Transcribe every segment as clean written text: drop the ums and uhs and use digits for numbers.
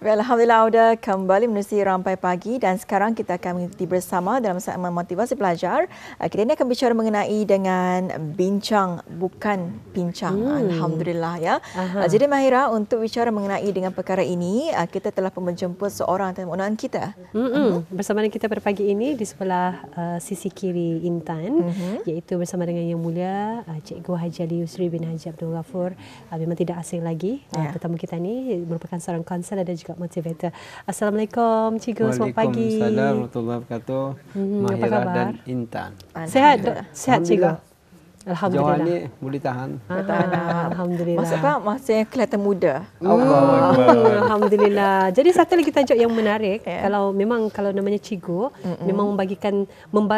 Alhamdulillah Auda kembali menerusi Rampai Pagi dan sekarang kita akan mengikuti bersama dalam segmen motivasi pelajar. Kita ini akan bicara mengenai dengan bincang bukan pincang. Alhamdulillah ya. Jadi Mahira, untuk bicara mengenai dengan perkara ini, kita telah menjemput seorang tetamu undangan kita. Bersama dengan kita pada pagi ini di sebelah sisi kiri Intan, iaitu bersama dengan Yang Mulia Cikgu Haji Ali Yusri bin Haji Abdul Ghafur. Memang tidak asing lagi. Tetamu kita ni merupakan seorang konselor dan juga motivator. Assalamualaikum Cikgu, selamat pagi. Waalaikumsalam warahmatullahi wabarakatuh. Mahira dan Intan. Sehat Cikgu? Alhamdulillah. Jauh ni boleh tahan. Alhamdulillah. Maksud apa? Maksudnya kelihatan muda. Alhamdulillah. Jadi satu lagi tajuk yang menarik, kalau namanya cikgu, memang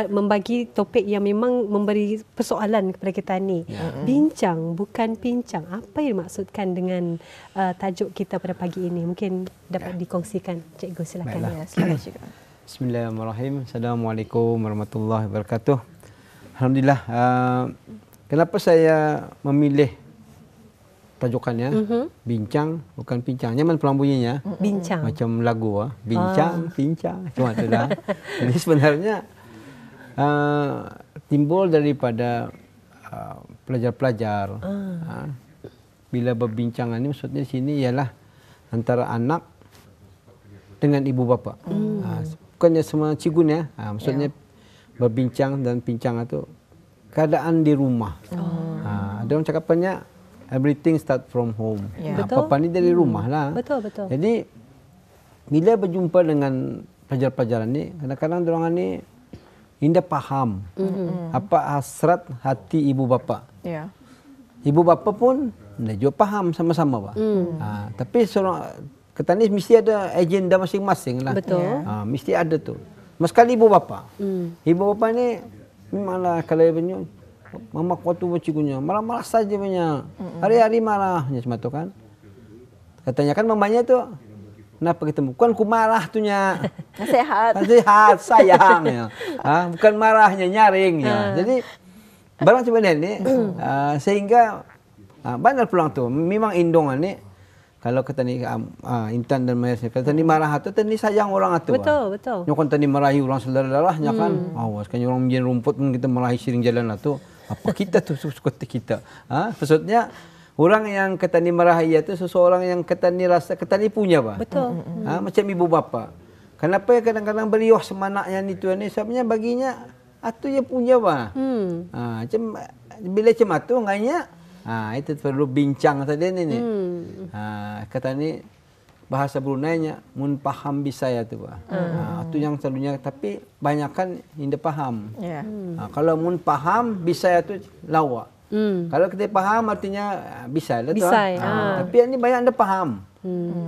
membagi topik yang memang memberi persoalan kepada kita ni. Bincang bukan pincang. Apa yang dimaksudkan dengan tajuk kita pada pagi ini? Mungkin dapat dikongsikan, cikgu, silakan. Silakan cikgu. Bismillahirrahmanirrahim. Assalamualaikum warahmatullahi wabarakatuh. Alhamdulillah. Kenapa saya memilih tajukannya bincang bukan pincang? Nyaman pulang bunyinya. Bincang. Macam lagu bincang, pincang. Cuma itulah. Jadi sebenarnya timbul daripada pelajar-pelajar. Bila berbincangan ini maksudnya di sini ialah antara anak dengan ibu bapa. Bukannya semua cigunya. Maksudnya berbincang dan pincang itu keadaan di rumah. Ada orang cakapannya everything start from home. Apa-apa ni dari rumah lah. Betul. Jadi bila berjumpa dengan pelajar-pelajaran ni, kadang-kadang orang ni indah faham apa hasrat hati ibu bapa. Ibu bapa pun dia juga faham sama-sama. Tapi seorang kata ni mesti ada agenda masing-masing lah. Betul. Mesti ada tu. Sekali ibu bapa. Ibu bapa ni memanglah kalau dia mama kuatu cikunya, marah-marah saja punya. Hari-hari marahnya cuma tu kan. Katanya kan mamanya tu, kenapa ketemu? Bukan ku marah tunya. Nasihat. Nasihat, sayangnya. Bukan marahnya, nyaringnya. Jadi barang sebenarnya ni sehingga banyak pulang tu. Memang indongan ni. Kalau kata ni Intan dan Maya, kata ni marah tu, ni sayang orang tu. Betul. Nyokon tadi marahi orang saudara-saudaranya kan. Awas kan orang menjadi rumput pun kita marahi siring jalan lah tu. Apa kita tu suka kita. Maksudnya orang yang kata ni marahi itu seseorang yang kata ni rasa kata ni punya apa? Betul. Macam ibu bapa. Kenapa ya kadang-kadang beriuh semanaknya ni tu ni sebabnya baginya atu yang punya apa? Macam bila macam tu nganya itu perlu bincang tadi ni. Kata ni bahasa Brunei-nya mun paham bisaya tu itu yang selalunya, tapi banyak kan tidak paham. Kalau mun paham bisaya tu lawa. Kalau kita paham artinya bisa lah tu. Tapi ini banyak tidak paham.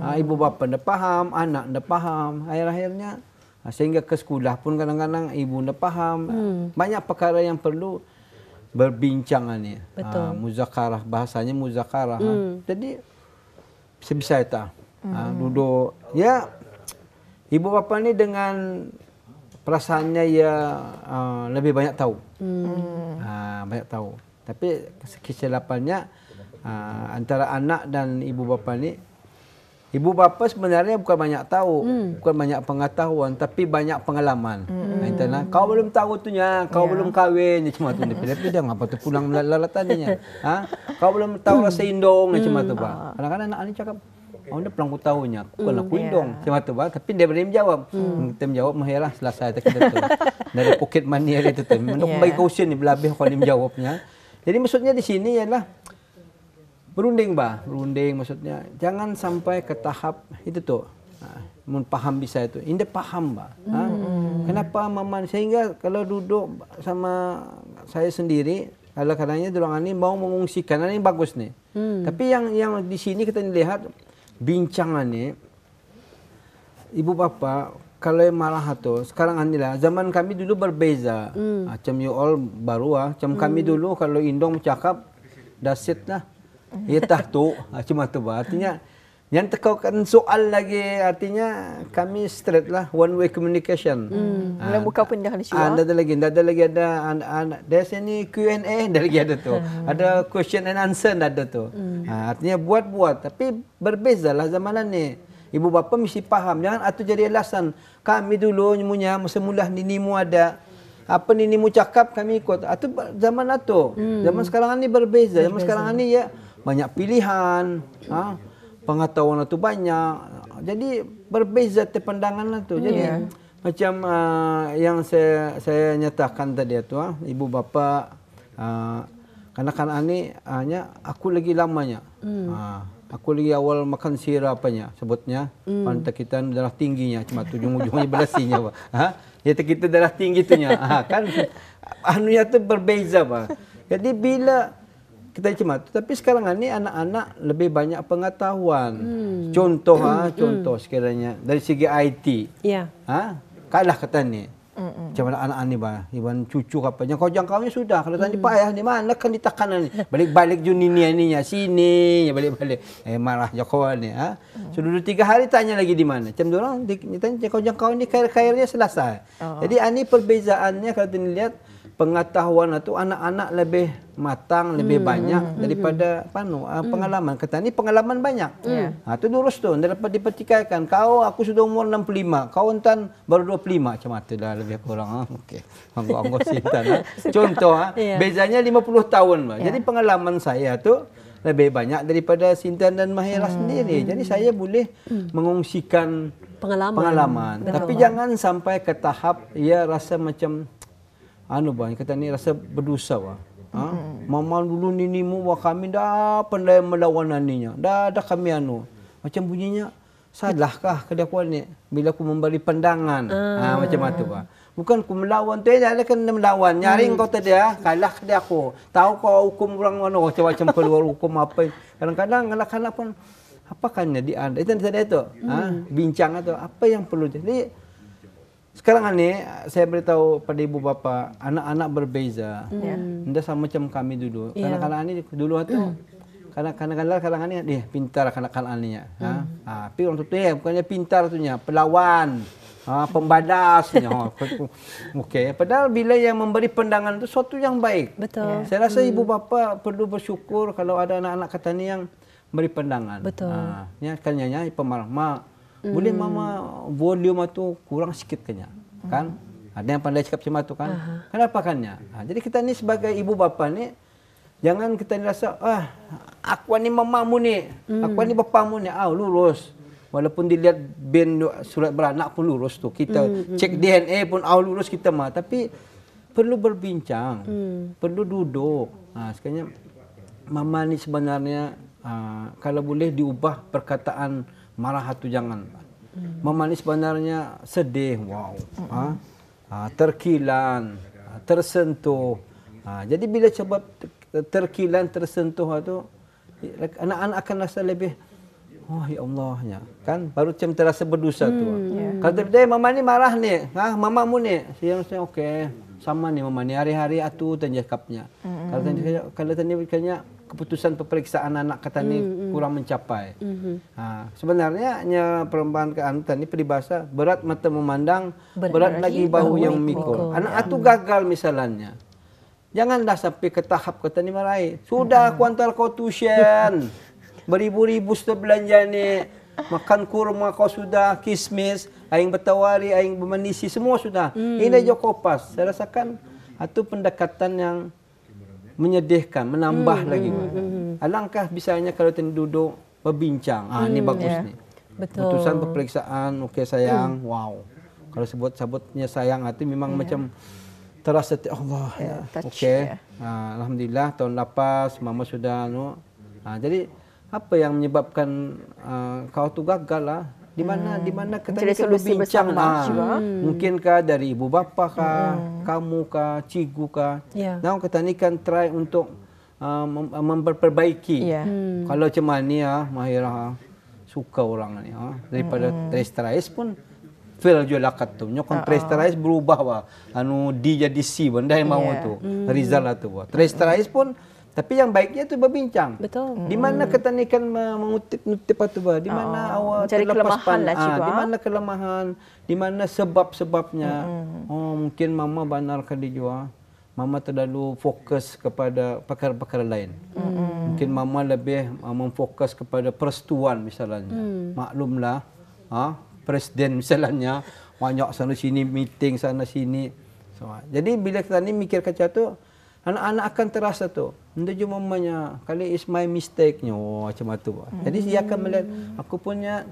Ibu bapa tidak paham, anak tidak paham. Akhir-akhirnya sehingga ke sekolah pun kadang-kadang ibu tidak paham. Banyak perkara yang perlu berbincangan ni. Muzakarah, bahasanya muzakarah. Jadi sebisa itu duduk ya ibu bapa ni dengan perasaannya ya lebih banyak tahu. Banyak tahu. Tapi kesilapannya antara anak dan ibu bapa ni, ibu bapa sebenarnya bukan banyak tahu, bukan banyak pengetahuan, tapi banyak pengalaman. Kau belum tahu tunya, kau belum kahwin, cuma tu. Tapi dia ngapa tu pulang melalatan-nya. Kau belum tahu rasa indong, cuma tu pak. Kadang-kadang anak ni cakap, dia pulang ku tahunya, bukan aku indong, cuma tu pak. Tapi dia boleh menjawab. Kita menjawab, mahirah selesai kita tu. Dari pocket money hari tu. Untuk bagi kausin ni belabih kalau dia menjawabnya. Jadi maksudnya di sini ialah berunding maksudnya jangan sampai ke tahap itu tu. Mun paham bisa itu. Indah paham kenapa mama sehingga kalau duduk sama saya sendiri kadang-kadangnya dorang ni mau mengungsikan ini bagus nih. Tapi yang di sini kita lihat bincangan ni ibu bapa kalau yang marah tu sekarang inilah zaman kami dulu berbeza. Macam you all baru macam kami dulu kalau indong cakap dasit lah. Ya tah tu cuma tu artinya yang tekaukan soal lagi artinya kami straight lah one way communication. Mula buka pun dah ada lagi there's any Q&A ada lagi ada tu. Ada question and answer ada tu. Artinya buat tapi berbeza lah zamanan ni. ibu bapa mesti faham. Jangan atu jadi alasan. Kami dulu nyemunya semula ninimu ada. Apa ninimu cakap kami ikut. Atu zaman atu. Zaman sekarang ini berbeza. Zaman sekarang ini ya banyak pilihan. Pengetahuan itu banyak. Jadi berbeza pandangan itu. Jadi macam yang saya nyatakan tadi itu, ibu bapa kanak-kanak ini hanya aku lagi lamanya. Aku lagi awal makan sirap apanya sebutnya. Pantai kita darah tingginya cuma ujung-ujungnya berasinya, Pak. Ya kita darah tinggi itunya. Kan anunya tu berbeza, Pak. Jadi bila kita cuma tu, tapi sekarang ini anak-anak lebih banyak pengetahuan. Contoh sekiranya dari segi IT. Ya. Kalah kata ni. Macam mana anak ni bah, iban cucu kapanya kau jangkaunya sudah. Kalau tadi pak ayah di mana kan ditakanan ni. Balik-balik juni ni sini, ya balik-balik. Marah Jokowi ni. Sudah 3 hari tanya lagi di mana. Macam orang ditanya kau jangkau ni kairnya selesai. Jadi ini perbezaannya kalau dilihat pengetahuan itu anak-anak lebih matang, lebih banyak daripada pengalaman. Kata ni pengalaman banyak. Itu lurus tu. Dapat dipertikaikan. Kau aku sudah umur 65, kau entan baru 25 macam tu dah lebih kurang. Okey. Anggo sintan. Contoh bezanya 50 tahun. Jadi pengalaman saya tu lebih banyak daripada Sintan dan Mahira sendiri. Jadi saya boleh mengungsikan pengalaman. Tapi jangan sampai ke tahap ia rasa macam kata ni rasa berdosa mama dulu ninimu kami dah pandai melawan aninya. Dah kami macam bunyinya salahkah kedakwaan ni bila aku memberi pandangan. Macam tu Pak. Bukan aku melawan tu dah kan melawan. Nyaring kau tadi kalah ke aku. Tahu kau hukum orang mana macam-macam keluar hukum apa. Kadang-kadang anak-anak pun apa kan di anda. Itu tadi tu. Bincang tu apa yang perlu. Jadi sekarang ni saya beritahu pada ibu bapa, anak-anak berbeza. Tidak sama macam kami dulu. Kanak-kanak ni dulu tu kanak-kanak ni dia pintar kanak-kanak ni. Tapi orang tu bukannya pintar tu nya, pelawan, pembalasnya. Okey, padahal bila yang memberi pandangan itu suatu yang baik. Betul. Saya rasa ibu bapa perlu bersyukur kalau ada anak-anak kata ni yang beri pandangan. Betul. Ya kan pemarah. Boleh mama volume tu kurang sikit kan? Ada yang pandai cakap macam tu kan? Kenapa kannya? Jadi kita ni sebagai ibu bapa ni jangan kita ni rasa aku ni mamamu ni, aku ni bapamu ni, lurus. Walaupun dilihat ben surat beranak pun lurus tu. Kita cek DNA pun lurus kita mah, tapi perlu berbincang, perlu duduk. Sekarang mama ni sebenarnya kalau boleh diubah perkataan marah itu jangan. Mama ni sebenarnya sedih, terkilan, tersentuh. Jadi bila coba terkilan, tersentuh itu, anak-anak akan rasa lebih, ya Allahnya, kan? Baru macam terasa berdosa tu. Kalau dia mama ni marah ni, mamamu ni, saya okey, sama ni mama ni hari-hari atu tanjakapnya. Kalau tadi kayaknya keputusan peperiksaan anak kata ni kurang mencapai. Sebenarnya hanya perempuan ke anak ni peribahasa berat mata memandang, berat lagi bahu yang memikul. Anak itu gagal misalnya. Janganlah sampai ke tahap kata ni marahi. Sudah aku hantar kau tuition. Beribu-ribu sudah belanja ni. Makan kurma kau sudah, kismis, aing bertawari, aing bermanisi, semua sudah. Ini joko pas. Saya rasakan itu pendekatan yang menyedihkan, menambah lagi. Alangkah bisanya kalau tadi duduk berbincang. Ini bagus ni. Betul. Putusan peperiksaan, okey sayang, wow. Kalau sebutnya sayang, hati memang macam terasa Allah. Okey. Alhamdulillah tahun lepas mama sudah jadi apa yang menyebabkan kau tu gagal lah? Di mana kita berbincang mungkinkah dari ibu bapa kah, kamu kah, cikgu kah. Nah kita ni kan try untuk memperbaiki. Kalau macam ni Mahira suka orang ni daripada trace pun fail je lakat tu. Nyokon trace berubah D jadi C benda yang mau tu. Result tu. Trace pun tapi yang baiknya tu berbincang. Betul. Di mana ketanikan mengutip-ngutip tu di mana awak terlepas di mana kelemahan, di mana sebab-sebabnya. Mungkin mama banarkan dia juga. Mama terlalu fokus kepada perkara-perkara lain. Mungkin mama lebih memfokus kepada persetujuan misalnya. Maklumlah presiden misalnya, banyak sana sini meeting sana sini. So, jadi bila kita ni mikir kacau tu, anak-anak akan terasa tu. Dia cuma mamanya, kali is my mistake-nya. Oh, macam tu. Jadi dia akan melihat, aku punya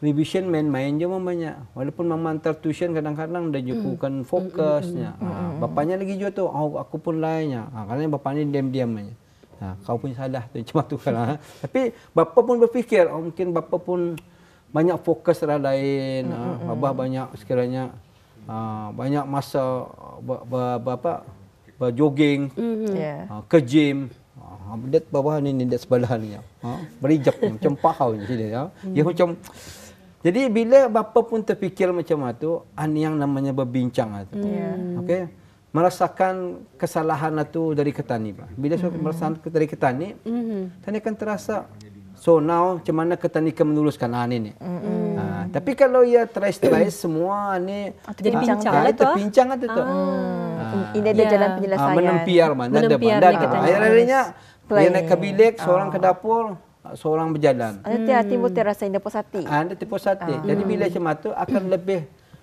revision main-main je mamanya. Walaupun mama hantar tuition kadang-kadang dia juga bukan fokusnya. Bapaknya lagi juga tu, aku pun lainnya. Kadang bapaknya diam-diam aja. Kau pun salah tu, macam tu kan. Tapi bapa pun berfikir, mungkin bapa pun banyak fokus hal lain. Abah banyak sekiranya banyak masa berjogging, ke gym. Dia bawah ni dia sebelah ni. Berijap macam pahau je dia. Dia macam. Jadi bila bapa pun terfikir macam tu, yang namanya berbincang tu. Okey. Merasakan kesalahan itu dari ketani. Bila merasakan dari ketani, tani akan terasa. So now macam mana ketani akan meneruskan ni. Tapi kalau ia try semua ni jadi bincang lah tu. Bincang tu. Ini ada jalan penyelesaian. Menempiar mana ada bandar. Akhirnya dia naik ke bilik, seorang ke dapur, seorang berjalan. Ada timbul terasa indah puas hati. Ada puas hati. Jadi bila macam tu akan lebih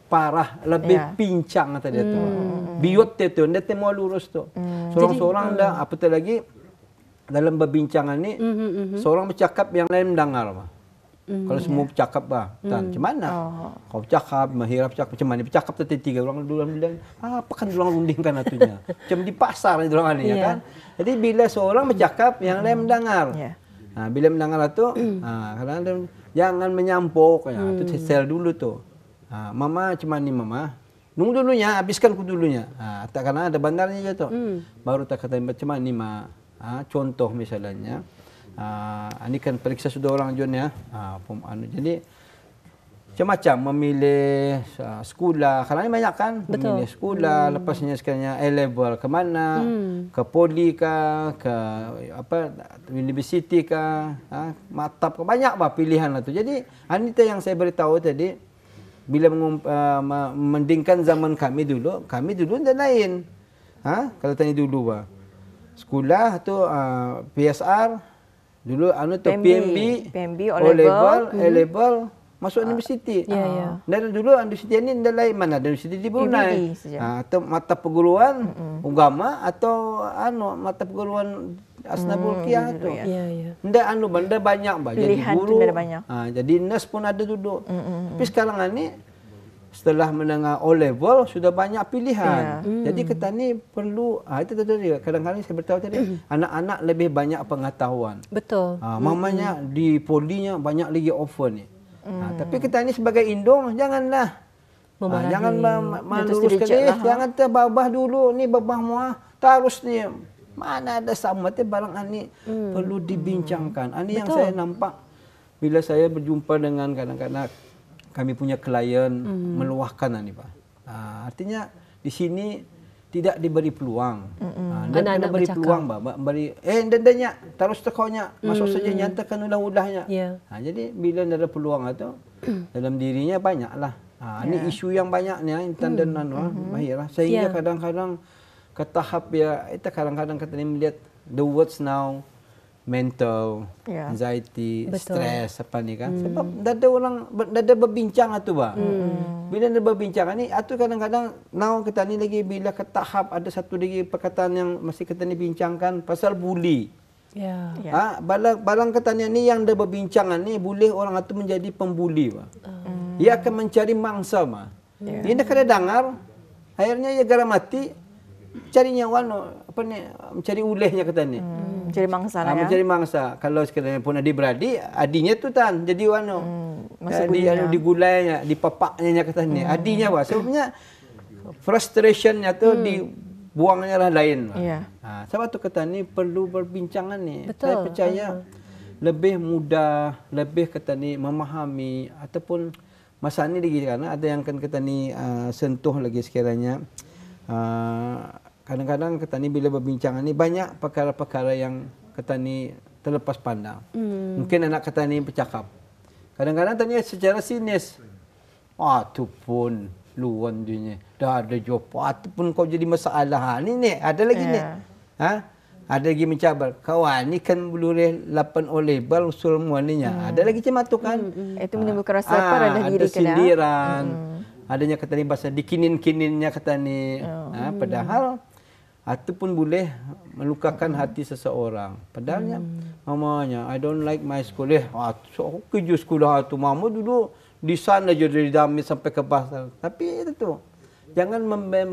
parah, lebih pincang tadi tu. Biot dia tu, dia mau lurus tu. Seorang-seorang dah apa tu lagi dalam berbincangan ni, seorang bercakap yang lain mendengar. Kalau semua bercakap macam mana? Kau bercakap, Mahira bercakap macam mana? Bercakap tu tiga orang bilang, apa kan orang rundingkan atunya? Macam di pasar ni orang ni, ya kan? Jadi bila seorang bercakap, yang lain mendengar. Bila mendengar tu, kadang-kadang jangan menyampuk, tu sel dulu tu. Mama macam mana ni mama? Nunggu dulunya, habiskan ku dulunya. Tak karena ada bandarnya je tu. Baru tak kata macam mana ni ma. Contoh misalnya, ini kan periksa sudah orang John ya. Jadi macam-macam memilih sekolah. Karena ini banyak kan, memilih sekolah. Lepasnya sekalinya A-level ke mana, ke poli kah, ke apa universiti kah, matap ke banyak pilihan lah tu. Jadi ini yang saya beritahu tadi. Bila membandingkan zaman kami dulu dah lain. Kalau tanya dulu sekolah tu PSR dulu tu PMB O-level, A-level masuk universiti. Dan dulu universiti ni dah lain mana? Universiti di Brunei. Atau mata perguruan agama atau mata perguruan Asnabul Qiyah tu. Ndak benda banyak jadi guru. Jadi nurse pun ada duduk. Tapi sekarang ni setelah menengah O-level sudah banyak pilihan. Jadi kita ni perlu itu tadi kadang-kadang saya beritahu tadi anak-anak lebih banyak pengetahuan. Betul. Mamanya di polinya banyak lagi offer ni. Tapi kita ni sebagai indung janganlah jangan meluruskan jangan terbabah dulu ni babah muah terus ni mana ada sama barang ni perlu dibincangkan. Ini yang saya nampak bila saya berjumpa dengan kadang-kadang kami punya klien meluahkan ni Pak. Artinya di sini tidak diberi peluang. Dan beri peluang beri dan terus tekonya masuk saja nyatakan ulah-ulahnya. Jadi bila ada peluang itu dalam dirinya banyaklah. Ini isu yang banyak ni intan dan Mahira sehingga kadang-kadang ke tahap itu kadang-kadang kita melihat the words now mental, anxiety, stress apa ni kan. Sebab ada orang ada berbincang tu Bila ada berbincang ni, kadang-kadang now kita ni lagi bila ke tahap ada satu lagi perkataan yang masih kita ni bincangkan pasal bully. Balang katanya ni yang ada berbincangan ni boleh orang itu menjadi pembuli Ia akan mencari mangsa Dia nak kena dengar, akhirnya ia gara mati. Carinya mencari ulehnya kata ni. Mencari mangsa lah mencari mangsa. Kalau sekiranya pun adik-beradik, adiknya tu jadi digulainya, dipapaknya kata ni. Adiknya sebabnya frustrationnya tu dibuangnya lah lain. Sebab tu kata ni perlu berbincangan ni. Saya percaya lebih mudah, lebih kata ni memahami ataupun masa ni lagi karena ada yang kan kata ni sentuh lagi sekiranya. Kadang-kadang kita ni bila berbincangan ni banyak perkara-perkara yang kita ni terlepas pandang. Mungkin anak kita ni bercakap. Kadang-kadang tanya secara sinis. Tu pun luan dunia. Dah ada jawab. Tu pun kau jadi masalah. Ni ada lagi ni. Ada lagi mencabar. Kawan ni kan boleh 8 O level usul semua ni nya. Ada lagi macam tu kan. Itu menimbulkan rasa rendah diri ada sindiran. Adanya kata ni bahasa dikinin-kininnya kata ni. Padahal itu pun boleh melukakan hati seseorang. Padahalnya mamanya, I don't like my school. So kerja sekolah tu mama duduk di sana je dari Damit sampai ke pasar. Tapi itu tu. Jangan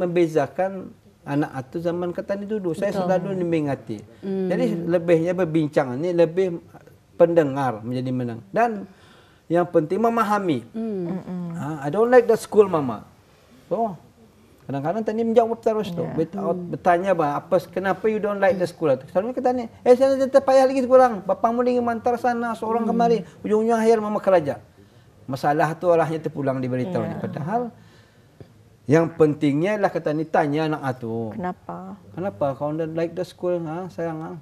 membezakan anak itu zaman kata ni dulu. Saya selalu nimingati. Jadi lebihnya berbincang ni lebih pendengar menjadi menang. Dan yang penting memahami. I don't like the school mama. So kadang-kadang tadi menjawab terus tu. Bertanya kenapa you don't like the school? Selalu kata ni, saya tetap payah lagi kurang. Bapamu ingin mantar sana, seorang kemari. Ujung-ujung akhir mama kerja. Masalah tu arahnya terpulang diberitahu. Padahal yang pentingnya lah kata ni tanya anak tu. Kenapa? Kenapa kau don't like the school? Sayang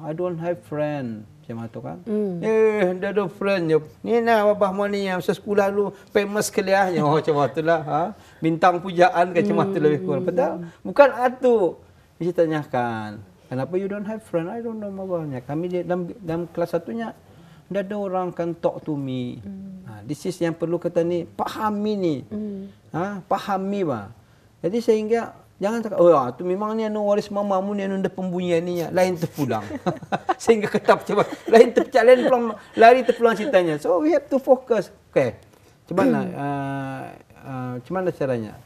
I don't have friend. Macam tu kan. Dia ada friend je. Ni nak babah mu ni yang sekolah lu famous keliahnya. Macam tu lah. Bintang pujaan ke macam tu lebih kurang. Padahal bukan itu. Mesti tanyakan. Kenapa you don't have friend? I don't know babahnya. Kami dalam kelas satunya tidak ada orang can talk to me. This is yang perlu kata ni pahami ni. Pahami bah. Jadi sehingga jangan cakap tu memang ni anu waris mamamu ni anu dah pembunyian ni lain terpulang. Sehingga ketap coba lain terpecah lain pulang lari terpulang ceritanya. So we have to focus. Okay. Macam mana caranya?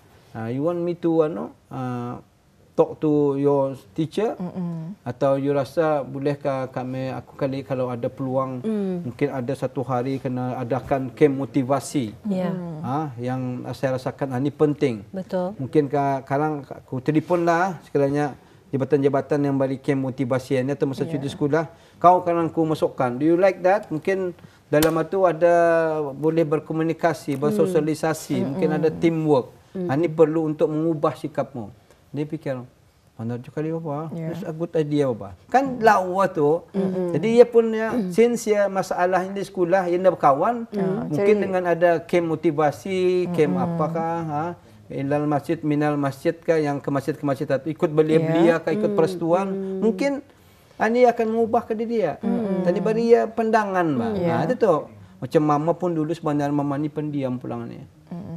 You want me to talk to your teacher atau you rasa bolehkah aku kali kalau ada peluang mungkin ada satu hari kena adakan camp motivasi yang saya rasakan ini penting. Betul. Mungkin sekarang aku telefon lah sekiranya jabatan-jabatan yang bagi camp motivasi ini atau masa cuti sekolah kau kan aku masukkan. Do you like that? Mungkin dalam itu ada boleh berkomunikasi, bersosialisasi, mungkin ada teamwork. Ini perlu untuk mengubah sikapmu. Dia fikir, mana juga dia apa? That's a good idea apa? Kan lawa tu. Jadi dia pun since masalah di sekolah, dia nak berkawan, mungkin dengan ada camp motivasi, camp apakah, ilal masjid, minal masjid kah, yang ke masjid itu ikut belia-belia kah, ikut persetuan, mungkin ini akan mengubah ke dia. Tadi beri dia pandangan bah. Itu tu. Macam mama pun dulu sebenarnya mama ni pendiam pulang ni.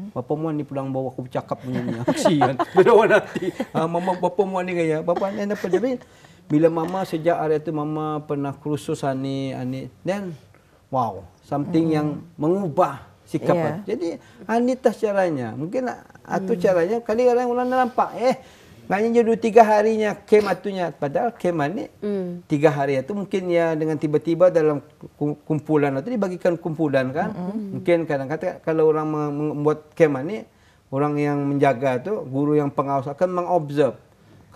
Bapa mu ni pulang bawa aku bercakap punya ni. Kesian. Berawan hati. Mama bapa mu ni gaya. Bapa ni apa jadi? Bila mama sejak hari itu mama pernah kursus ani. Dan wow, something yang mengubah sikap. Jadi ani tas caranya. Mungkin itu caranya kali orang nampak nganya je 2-3 harinya kem atunya. Padahal kem ni 3 hari itu mungkin ya dengan tiba-tiba dalam kumpulan itu dibagikan kumpulan kan. Mungkin kadang-kadang kalau orang membuat kem ni orang yang menjaga tu guru yang pengawas akan mengobserve.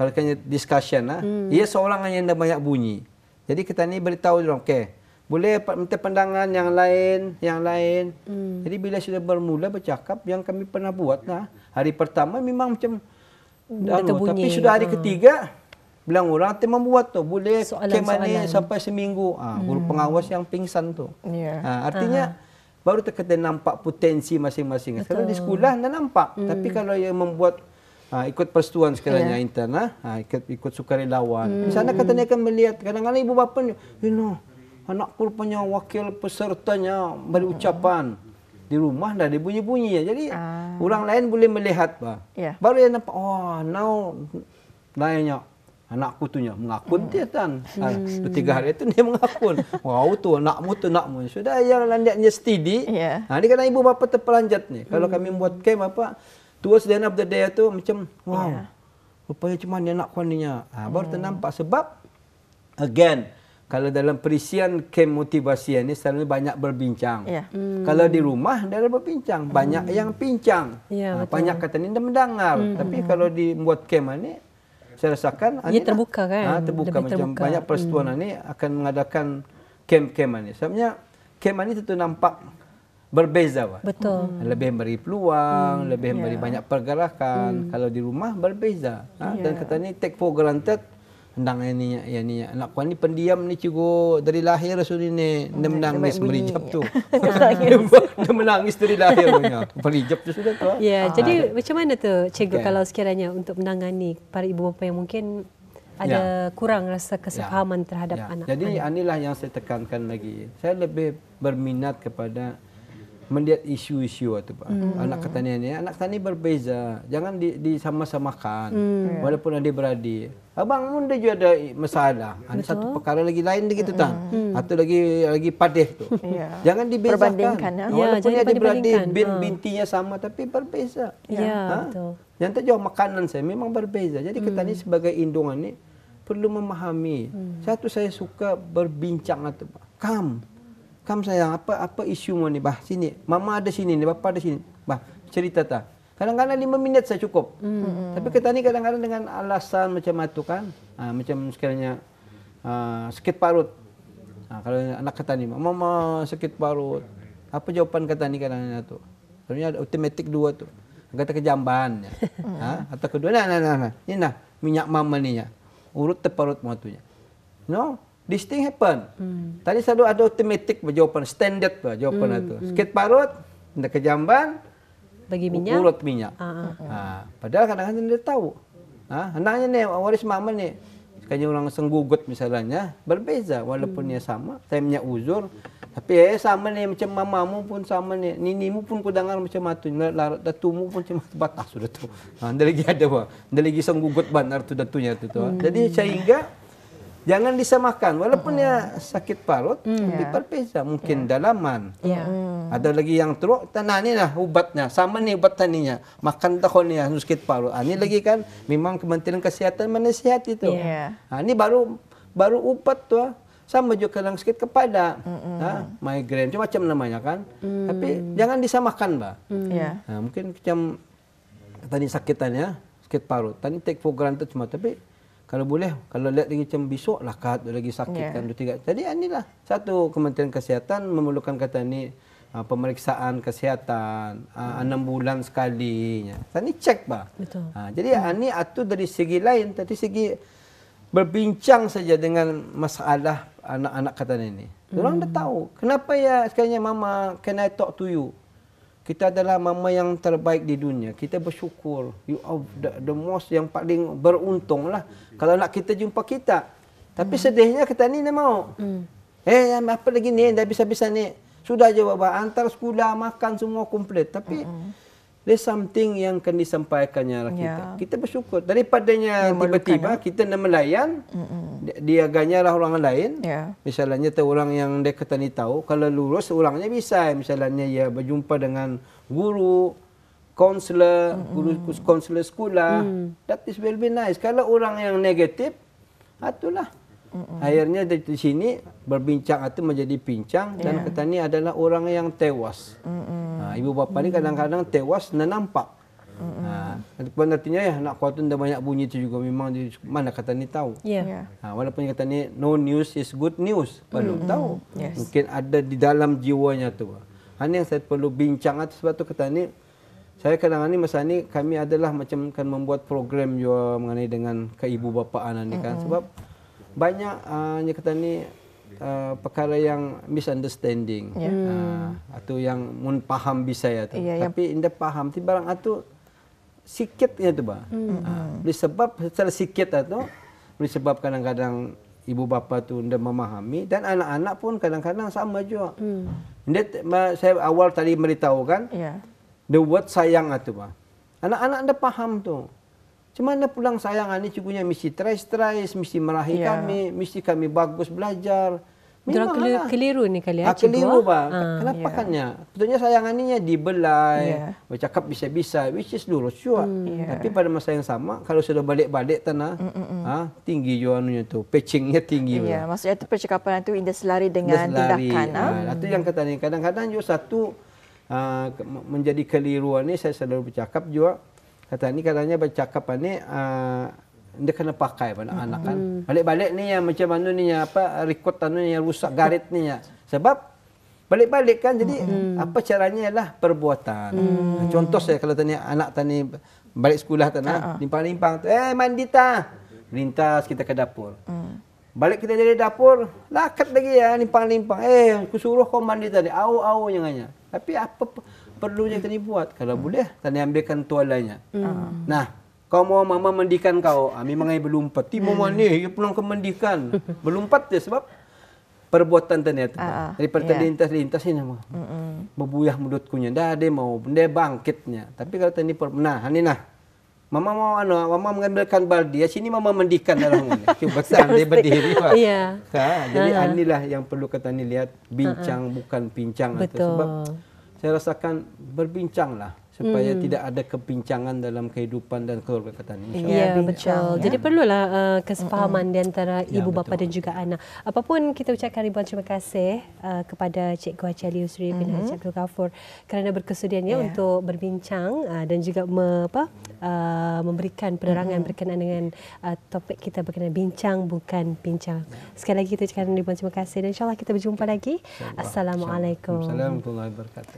Kalau kanya discussion ia seorang yang banyak bunyi. Jadi kita ni beritahu dia boleh minta pandangan yang lain. Jadi bila sudah bermula bercakap yang kami pernah buat hari pertama memang macam tapi sudah hari ketiga bilang orang tu membuat tu boleh kemah ni sampai seminggu. Guru pengawas yang pingsan tu. Artinya baru kita nampak potensi masing-masing. Kalau di sekolah dah nampak. Tapi kalau yang membuat ikut persetujuan sekiranya intern, ikut sukarelawan. Di sana katanya akan melihat kadang-kadang ibu bapa ni, anakku rupanya wakil pesertanya beri ucapan. Di rumah dah dibunyi-bunyi. Jadi orang lain boleh melihat. Baru dia nampak, now lainnya anakku tu mengakun dia kan. 3 hari itu dia mengakun. Wow tu anakmu. Sudah yang landaknya steady. Dia kata ibu bapa terperanjat ni. Kalau kami buat camp towards the end of the day tu macam wow. Rupanya cuma dia anak kuaninya. Baru ternampak sebab again kalau dalam perisian camp motivasi ini selalu banyak berbincang. Kalau di rumah dia ada berbincang, banyak yang pincang. Banyak kata ni dah mendengar. Tapi kalau dibuat camp ini saya rasakan ia terbuka kan. Terbuka macam banyak persetujuan ini akan mengadakan camp-camp ini. Sebenarnya camp ini tentu nampak berbeza. Betul. Lebih beri peluang, lebih beri banyak pergerakan. Kalau di rumah berbeza. Dan kata ni take for granted. Hendang ni anak kuan ni pendiam ni cikgu dari lahir sudah ni dia menangis merijap tu. Dia menangis dari lahir punya. Merijap tu sudah tu. Jadi macam mana tu cikgu kalau sekiranya untuk menangani para ibu bapa yang mungkin ada kurang rasa kesepahaman terhadap anak. Jadi inilah yang saya tekankan lagi. Saya lebih berminat kepada melihat isu-isu itu Pak. Anak ketani ini, anak tani berbeza. Jangan disama-samakan. Walaupun adik-beradik. Abang pun dia juga ada masalah. Ada satu perkara lagi lain begitu tak? Atau lagi padeh tu. Jangan dibezakan. Walaupun adik-beradik bintinya sama tapi berbeza. Betul. Yang tu juga makanan saya memang berbeza. Jadi ketani sebagai indungan ni perlu memahami. Satu saya suka berbincang itu Pak. Kam sayang, apa isumu ni? Bah, sini. Mama ada sini ni, bapa ada sini. Bah, cerita tak. Kadang-kadang 5 minit saya cukup. Tapi kita ni kadang-kadang dengan alasan macam itu kan. Macam sekiranya sakit parut. Kalau anak kata ni, mama sakit parut. Apa jawapan kata ni kadang-kadang tu? Sebenarnya ada automatik 2 tu. Kata kejamban. Atau kedua, nah. Ini nah, minyak mama ni. Urut terparut matunya. No? This thing happen. Tadi selalu ada automatik jawapan, standard jawapan itu. Sakit parut, ada kejamban, bagi minyak, urut minyak. Padahal kadang-kadang dia tahu. Anaknya ni waris mama ni, sekali orang senggugut misalnya, berbeza walaupun dia sama. Saya punya uzur, tapi sama ni macam mamamu pun sama ni, ninimu pun ku dengar macam itu, datumu pun cuma batas sudah tu. Ada lagi ada lagi senggugut banar tu datunya tu. Jadi sehingga jangan disamakan. Walaupun dia sakit parut, berbeza. Mungkin dalaman. Ada lagi yang teruk, tanah ni lah ubatnya. Sama ni ubat taninya. Makan tahun ni sakit parut. Ini lagi kan memang Kementerian Kesihatan menasihat itu. Ini baru ubat tu. Sama juga kadang sakit kepala. Migraine, macam-macam namanya kan. Tapi jangan disamakan, Mbak. Mungkin macam tadi sakitannya, sakit parut. Tadi take for granted semua. Tapi kalau boleh, kalau lihat lagi macam besok lah lagi sakit kan 2-3. Jadi inilah satu Kementerian Kesihatan memerlukan kata ni pemeriksaan kesihatan 6 bulan sekali. Tadi cek bah. Jadi ini atur dari segi lain, dari segi berbincang saja dengan masalah anak-anak kata ini. Orang dah tahu kenapa ya sekalinya mama can I talk to you. Kita adalah mama yang terbaik di dunia. Kita bersyukur. You are the most yang paling beruntung lah. Kalau nak kita jumpa kita. Tapi sedihnya kita ni mau. Apa lagi ni? Dah bisa-bisa ni. Sudah je bapa. Antar sekolah, makan semua komplit. Tapi there's something yang akan disampaikannya kita. Kita bersyukur. Daripadanya tiba-tiba kita nak melayan. Dia ganyalah orang lain. Misalnya orang yang dia kata ni tahu. Kalau lurus orangnya bisa. Misalnya ia berjumpa dengan guru, kaunselor, kaunselor sekolah. That is will be nice. Kalau orang yang negatif, itulah. Akhirnya dari sini berbincang itu menjadi pincang. Dan kata ni adalah orang yang tewas. Ibu bapa ni kadang-kadang tewas dan nampak. Artinya anak kau tu dah banyak bunyi tu juga memang mana kata ni tahu. Walaupun kata ni no news is good news, belum tahu. Mungkin ada di dalam jiwanya tu. Ini yang saya perlu bincang sebab tu kata ni saya kadang-kadang ni masa ni kami adalah macam kan membuat program juga mengenai dengan ke ibu bapa anak ni kan sebab banyak kata ni perkara yang misunderstanding atau yang mun paham bisa ya tu. Tapi indah paham ti barang atu sikit ya tu bah. Boleh sebab secara sikit tu boleh sebab kadang-kadang ibu bapa tu indah memahami dan anak-anak pun kadang-kadang sama juga. Saya awal tadi beritahu kan. The word sayang tu bah. Anak-anak indah paham tu. Cuma mana pulang sayang ni cikgunya mesti try-try, mesti marahi kami, mesti kami bagus belajar. Memang keliru ni kali ya. Keliru bah. Kenapa kannya? Betulnya sayangan ni dibelai, bercakap bisa-bisa, which is lurus juga. Tapi pada masa yang sama, kalau sudah balik-balik tanah, tinggi juga anunya tu, patchingnya tinggi. Maksudnya tu percakapan itu indah selari dengan tindakan. Itu yang kata ni. Kadang-kadang juga satu menjadi keliruan ni saya selalu bercakap juga. Kata ni katanya bercakap ni dia kena pakai pada anak kan. Balik-balik ni yang macam mana ni apa record ni yang rusak garit ni ya. Sebab balik-balik kan jadi apa caranya ialah perbuatan. Contoh saya kalau tanya anak tani balik sekolah tanah limpang-limpang tu mandi tah. Lintas kita ke dapur. Balik kita dari dapur, lakat lagi ya limpang-limpang. Aku suruh kau mandi tadi. Au-au jangannya. Tapi apa perlunya tadi buat? Kalau boleh tadi ambilkan tualanya. Nah, Kau mau mama mandikan kau. Memang ai berlumpat. Ti mama ni, ia pulang ke mandikan. Berlumpat dia sebab perbuatan ternyata. Daripada lintas-lintas ini mah. Membuyah mulutkunya. Dah dia mau, dia bangkitnya. Tapi kalau tadi nah, ini nah. Mama mau mama mengambilkan baldi. Sini mama mandikan dalam ini. Coba dia berdiri. Iya. Jadi inilah yang perlu kita lihat, bincang bukan pincang. Betul. Sebab saya rasakan berbincanglah supaya tidak ada kepincangan dalam kehidupan dan keluarga kita ini. Ya, betul. Jadi perlulah kesepahaman di antara ibu bapa dan juga anak. Apapun kita ucapkan ribuan terima kasih kepada Cikgu Haji Ali Yusri bin Haji Abdul Ghafur kerana berkesudiannya untuk berbincang dan juga memberikan penerangan berkenaan dengan topik kita berkenaan bincang bukan pincang. Sekali lagi kita ucapkan ribuan terima kasih dan insyaAllah kita berjumpa lagi. Assalamualaikum. Assalamualaikum warahmatullahi wabarakatuh.